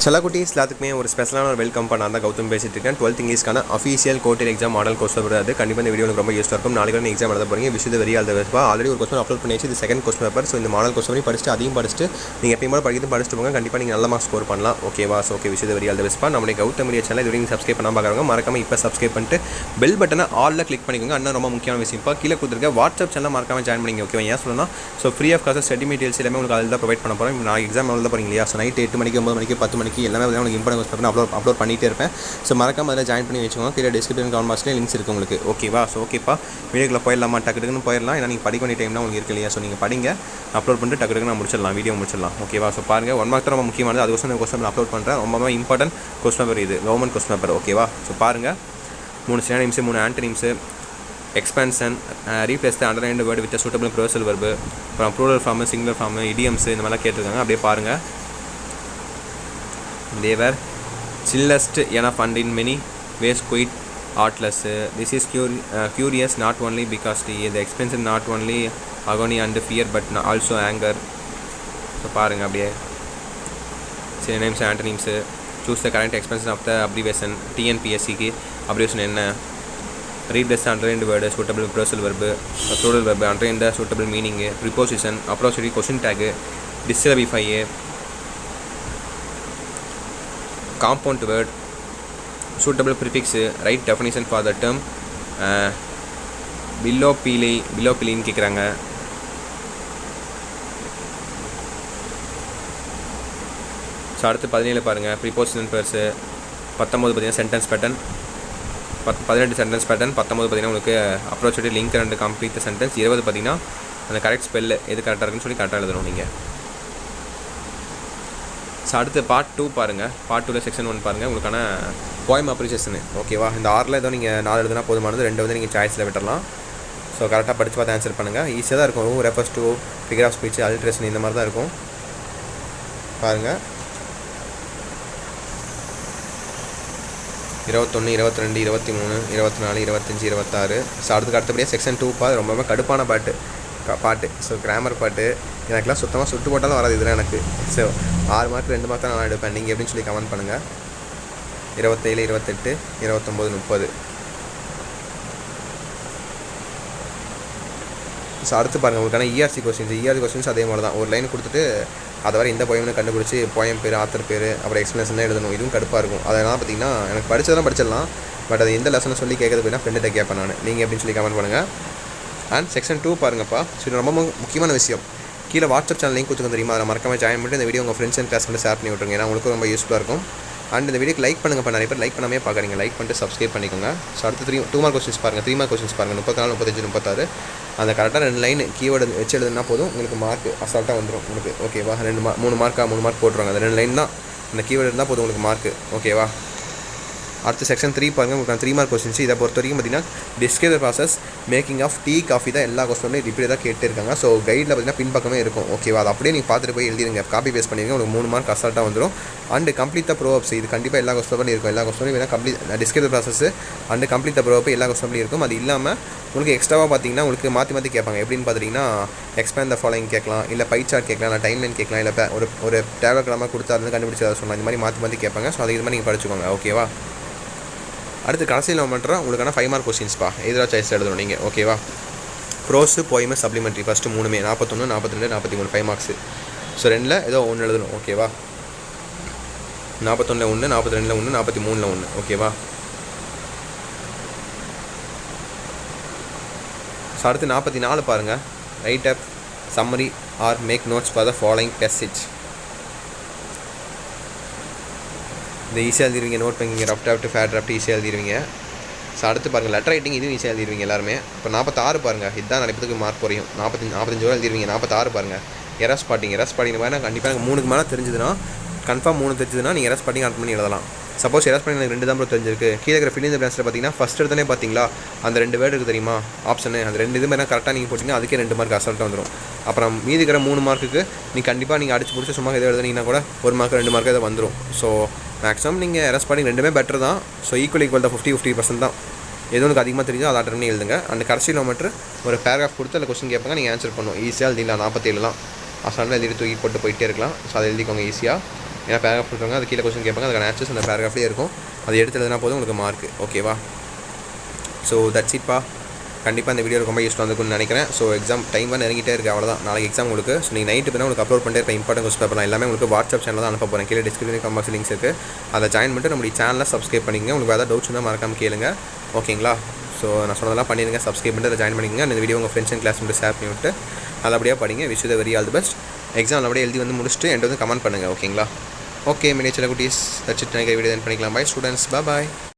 செல்லக்குட்டீஸ் எல்லாத்துக்குமே ஒரு ஸ்பெஷலான ஒரு வெல்கம் பண்ண அந்த கௌதம் பேசிட்டு இருக்கேன். 12th இங்கிலீஷ்க்கான அஃபீஷியல் கோர்ட்டில் எக்ஸாம் மாடல் கொஸ்டின் பேப்பர். அது கண்டிப்பாக இந்த வீடியோ ரொம்ப யூஸ்ஃபாக இருக்கும். நாளைக்கு வந்து எக்ஸாம் எழுத போகிறீங்க. விஷயத்தை very all the best. Already ஒரு கொஸ்டின் அப்லோட் பண்ணியாச்சு. இது செகண்ட் கொஸ்டின் பேப்பர். ஸோ இந்த மாடல் கொஸ்டின் படிச்சுட்டு அதையும் படிச்சுட்டு நீங்கள் எப்பயும் போல படிச்சுட்டு போங்க. கண்டிப்பாக நீங்கள் நல்ல மார்க் ஸ்கோர் பண்ணலாம். ஓகேவா? ஸோ ஓகே, விஷயத்தை வெரி ஆல் த பெஸ்ட். நம்மளுடைய கௌதம் மீடியா சேனல் இது நீங்கள் சப்ஸ்கிரைப் பண்ணாமல் பார்க்குறவங்க மறக்காம இப்போ சப்ஸ்கிரைப் பண்ணிட்டு பெல் பட்டனை ஆலில் கிளிக் பண்ணிக்கோங்க. அண்ணா ரொம்ப முக்கியமான விஷயம் கீழே கொடுத்துருக்க வாட்ஸ்அப் சேனல் மறக்காம ஜாயின் பண்ணிங்க. ஓகேவா? ஏன் சொல்லணும், so free of cost study materials எல்லாமே உங்களுக்கு அதில் தான் ப்ரொவைட் பண்ண போகிறோம். நான் எக்ஸாம் எழுத போகிறீங்க இல்லையா? ஸோ நைட் 8 மணிக்கு 9 மணிக்கு 10 மணிக்கு எல்லாமே உங்களுக்கு இம்பார்ட்டன்ட் கொஸ்டின் அப்லோட் பண்ணிகிட்டே இருப்பேன். ஸோ மறக்காம அதில் ஜாயின் பண்ணி வச்சுக்கோங்க. கீழே டிஸ்கிரிப்ஷன் கமெண்ட் பாக்ஸ்லேயே லிங்க்ஸ் இருக்குது உங்களுக்கு. ஓகேவா? ஸோ ஓகேப்பா, வீடியோக்குள்ள போயிடலாமா? டக்குன்னு போயிடலாம். ஏன்னா நீங்கள் படிக்க வேண்டிய டைம்னா உங்களுக்கு இருக்கு இல்லையா? ஸோ நீங்கள் படிங்க, அப்லோட் பண்ணிட்டு டக்குன்னு முடிச்சிடலாம், வீடியோ முடிச்சிடலாம். ஓகேவா? ஸோ பாருங்கள், 1 மார்க் தான் ரொம்ப முக்கியமானது. அது கொஸ்டின் அப்லோட் பண்ணுறேன். ரொம்ப இம்பார்ட்டன்ட் கொஸ்டின் பேப்பர் இது, கவர்மெண்ட் கொஸ்டின் பேப்பர். ஓகேவா? ஸோ பாருங்கள், 3 synonyms 3 antonyms, expansion, replace the underlined word with suitable phrasal verb, அப்புறம் plural form, singular form, idioms இந்த மாதிரிலாம் கேட்டிருக்காங்க. அப்படியே பாருங்கள். தேவர் chillest enough and in many ways quite artless. This is curious not only because the expense not only agony and fear but also anger. So பாருங்க, அப்படியே synonyms antonyms, choose the correct expression of the abbreviation. TNPSC abbreviation என்ன? Replace the underlined word, suitable phrasal verb, plural verb, underline the suitable meaning, preposition, approximate question tag, dissyllabify, compound word, suitable prefix, right definition for the term, below pili கேக்குறாங்க. So அடுத்து 17 பாருங்கள், preposition பேர்ஸு. 19 பார்த்தீங்கன்னா sentence pattern, 18 sentence pattern, 19 பார்த்தீங்கன்னா உங்களுக்கு approach link and complete sentence, 20 பார்த்தீங்கன்னா அந்த correct spell எது கரெக்டாக இருக்குன்னு சொல்லி கரெக்டாக எழுதணும் நீங்கள். ஸோ அடுத்து பார்ட் 2 பாருங்கள். பார்ட் 2ல் செக்ஷன் 1 பாருங்கள், உங்களுக்கான போயம் அப்ரிசியேஷனு. ஓகேவா? இந்த 6ல் ஏதோ நீங்கள் 4 எழுதுனா போதுமானது, 2 வந்து நீங்கள் சாய்ஸில் விட்டுடலாம். ஸோ கரெக்டாக படித்து பார்த்து ஆன்சர் பண்ணுங்கள். ஈஸியாக தான் இருக்கும். Refers to, figure of speech, alteration இந்த மாதிரி தான் இருக்கும். பாருங்கள், 21, 22, 23, 24, 25, 26. ஸோ அடுத்தபடியாக செக்ஷன் 2 ரொம்ப கடுப்பான பாட்டு. ஸோ கிராமர் பாட்டு எனக்குலாம் சுத்தமாக சுட்டு போட்டாலும் வராது இதில் எனக்கு. ஸோ 6 மார்க் 2 மார்க் தான் நான் எடுப்பேன். நீங்கள் எப்படின்னு சொல்லி கமெண்ட் பண்ணுங்கள். 27, 28, 29, 30. ஸோ அடுத்து பாருங்கள், உங்களுக்கான இஆர்சி கொஸ்டின்ஸ் அதே மாதிரி தான். ஒரு லைன் கொடுத்துட்டு அதை வரை இந்த போயம்னு கண்டுபிடிச்சி போயம் பேர், ஆத்தர் பேர், அப்புறம் எக்ஸ்ப்ளனேஷன் தான் எழுதணும். இதுவும் கடுப்பாக இருக்கும். அதெல்லாம் பார்த்தீங்கன்னா எனக்கு படித்ததெல்லாம் படிச்சிடலாம். பட் அது எந்த லெசனை சொல்லி கேட்குறது போய்னா ஃப்ரெண்ட்டை கேட்பேன் நான். நீங்கள் எப்படின்னு சொல்லி கமெண்ட் பண்ணுங்கள். அண்ட் செக்ஷன் 2 பாருங்கப்பா. ஸோ இது ரொம்ப முக்கியமான விஷயம். கீழே வாட்ஸ்அப் சேனல் லிங்க் கொடுத்துருங்க தெரியுமா? அதை மறக்காம ஜாயின் பண்ணிட்டு இந்த வீடியோ உங்கள் ஃப்ரெண்ட்ஸ் அண்ட் கிளாஸ் ஷேர் பண்ணி விட்டுருங்க. ஏன்னா உங்களுக்கு ரொம்ப யூஸ்ஃபுல்லாக இருக்கும். அண்ட் இந்த வீடியோக்கு லைக் பண்ணுங்கள். நிறைய பேர் லைக் பண்ணாமே பார்க்குறீங்க. லைக் பண்ணிட்டு சப்ஸ்கிரைப் பண்ணிக்கோங்க. ஸோ அடுத்து 2 மார்க் கொஸ்டின்ஸ் பாருங்கள். 3 மார்க் கொஸ்டின்ஸ் பாருங்கள். 34, 35, 36. அந்த கரெக்டாக 2 லைன் கீவேர்டு வச்சு எழுதுனா போதும், உங்களுக்கு மார்க் அசால்ட்டாக வந்துடும் உங்களுக்கு. ஓகேவா? 3 மார்க் போட்டுருவாங்க. அந்த 2 லைன் தான் அந்த கீவேர்டு இருந்தால் போதும் உங்களுக்கு மார்க்கு. ஓகேவா? அடுத்து செக்ஷன் 3 பாருங்கள், உங்களுக்கு 3 மார்க் கொஸ்டின்ஸ். இதை பொறுத்த வரைக்கும் பார்த்தீங்கன்னா describe the process making of tea coffee தான் எல்லா கொஸ்டின்லையும் ரிப்பீட் தான் கேட்டு இருக்காங்க. ஸோ கைடில் பார்த்தீங்கன்னா பின்பக்கமே இருக்கும். ஓகேவா? அது அப்படியே நீங்கள் பார்த்துட்டு போய் எழுதிருங்க. காப்பி பேஸ்ட் பண்ணிடுங்க. உங்களுக்கு 3 மார்க் அசால்ட்டாக வந்துடும். அண்ட் கம்ப்ளீட் த ப்ரோவப்ஸ், இது கண்டிப்பாக எல்லா கொஸ்டின்லையும் இருக்கும். எல்லா கொஸ்டின்லையும் வேணால் describe the process and complete the ப்ரோவப் எல்லா கொஸ்டின்லையும் இருக்கும். அது இல்லாமல் உங்களுக்கு எக்ஸ்ட்ராவாக பார்த்தீங்கன்னா உங்களுக்கு மாற்றி கேட்பாங்க. எப்படின்னு பார்த்தீங்கன்னா எக்ஸ்பேண்ட் த ஃபாலோயிங் கேட்கலாம், இல்லை பை சார்ட் கேட்கலாம், இல்லை டைம் லைன் கேட்கலாம், இல்லை ஒரு டேப்லெட் கொடுத்து அதை கண்டுபிடிச்சி அதை சொல்லலாம். இந்த மாதிரி மாற்றி கேட்பாங்க. ஸோ அது இது மாதிரி நீங்கள் படிச்சுக்கோங்க. ஓகேவா? அடுத்து கடைசியில் நான் பண்ணுறேன் உங்களுக்கான 5 மார்க் கொஸ்டின்ஸ்ப்பா. எதிராக சாய்ஸ் எழுதணும் நீங்கள். ஓகேவா? ப்ரோஸு, போயமு, சப்ளிமெண்ட்ரி ஃபஸ்ட்டு 3மே 41, 42, 43 5 மார்க்ஸு. ஸோ 2ல் ஏதோ 1 எழுதணும். ஓகேவா? 41 1, 42 1, 43 1. ஓகேவா? ஸோ அடுத்து 44 பாருங்கள். Write up summary or make notes for the following passage. இந்த ஈஸியாக எழுதிடுவீங்க. நோட் பண்ணிங்க. ரஃப் டிராஃப்ட், ஃபேர் டிராஃப்ட் ஈஸியாக எழுதிடுவீங்க. ஸோ அடுத்து பாருங்கள், லெட்டர் ரைட்டிங் இதுவும் ஈஸியாக எழுதிடுவீங்க எல்லாருமே. இப்போ 46 பாருங்கள். இதுதான் நிறைய பேருக்கு மார்க் குறையும். 45 ரூபா எழுதிடுவீங்க. 46 பாருங்கள். எரஸ் பாட்டிங் பாருங்கள். கண்டிப்பாக எனக்கு 3க்கு மேலே தெரிஞ்சுதுன்னா, கன்ஃபார்ம் 3 தெரிஞ்சுதுன்னா நீங்கள் எரஸ் பாட்டிங் ஆட் பண்ணி எழுதலாம். சப்போஸ் எரஸ் பாட்டிங் எனக்கு 2 தான் தெரிஞ்சிருக்கு. கீழே இருக்கிற ஃபில் இன் தி பிளாங்க்ஸில் பார்த்தீங்கன்னா ஃபஸ்ட் எடுத்தோடனே பார்த்தீங்களா அந்த 2 வேர்டு இருக்குது தெரியுமா ஆப்ஷனு, அந்த 2 இது மாதிரி கரெக்டாக நீங்கள் போட்டிங்கன்னா அதுக்கே 2 மார்க் அசால்ட்டாக வந்துடும். அப்புறம் மீதி இருக்கிற 3 மார்க்குக்கு கண்டிப்பாக நீங்கள் அடிச்சு பிடிச்சி சும்மா எதை எழுதுனீங்கன்னா கூட 1 மார்க் 2 மார்க் இதை வந்துடும். ஸோ மேக்ஸிமம் நீங்கள் எரஸ் பாட்டிங் 2மே பெட்டர் தான். ஸோ ஈக்குவல் தான் 50% தான். எது ஒன்று அதிகமாக தெரிஞ்சோ அதை அட்டன் பண்ணி எழுதுங்க. அந்த கடைசி கிலோமீட்டர் ஒரு பேராகிராஃப் கொடுத்து அந்த கொஸ்டின் கேட்பாங்க, நீங்கள் ஆன்சர் பண்ணுவோம். ஈஸியாக எழுதிடலாம். 47 அசால்ட்டாக எழுதிட்டு தூக்கி போட்டு போயிட்டே இருக்கலாம். ஸோ அதை எழுதிக்கோங்க ஈஸியாக. ஏன்னா பேராகிராஃப் கொடுக்குறாங்க, அது கீழே கொஸ்டின் கேட்பாங்க, அதுக்கான ஆன்சர்ஸ் அந்த பேராகிராஃப்லேயே இருக்கும். அது எடுத்து எழுதினா போதும் உங்களுக்கு மார்க். ஓகேவா? ஸோ தட்ஸ் இட்பா. கண்டிப்பாக இந்த வீடியோ ரொம்ப யூஸ்ஃபுல்லாக இருக்கும்னு நினைக்கிறேன். ஸோ எக்ஸாம் டைம் நெருங்கிட்டே இருக்குது, அவ்வளோதான். நாளைக்கு எக்ஸாம் உங்களுக்கு. ஸோ நீங்கள் நைட்டு பண்ணால் உங்களுக்கு அப்லோட் பண்ணிட்டே இருப்பேன். இம்பார்ட்டன்ட் கொஸ்டின் பேப்பர் எல்லாமே உங்களுக்கு வாட்ஸ்அப் சேனலில் தான் அனுப்ப போகிறேன். கீழே டிஸ்கிரிப்ஷன் கமெண்ட்ஸ் லிங்க்ஸ் இருக்குது, அதை ஜாயின் பண்ணிட்டு நம்மளுடைய சேனலில் சப்ஸ்கிரைப் பண்ணிங்க. உங்களுக்கு ஏதாவது டவுட்ஸ் இருந்தால் மறக்காமல் கேளுங்க. ஓகேங்களா? ஸோ நான் சொன்னதெல்லாம் பண்ணிடுங்க, சப்ஸ்கிரைப் பண்ணிட்டு அதை ஜாயின் பண்ணிக்கங்க. இந்த வீடியோ உங்கள் ஃப்ரெண்ட்ஸ் அண்ட் கிளாஸ் மட்டும் ஷேர் பண்ணிவிட்டு நல்லபடியாக படிங்க. Wish you the very all the best. Exam நல்லபடியாக எழுதி வந்து முடிச்சுட்டு என்கிட்ட வந்து கமெண்ட் பண்ணுங்கள். ஓகேங்களா? ஓகே மினிச்சர் குட்டீஸ், தட்ஸ் இட். வீடியோ பண்ணிக்கலாம். பை ஸ்டூடெண்ட்ஸ், பாய்.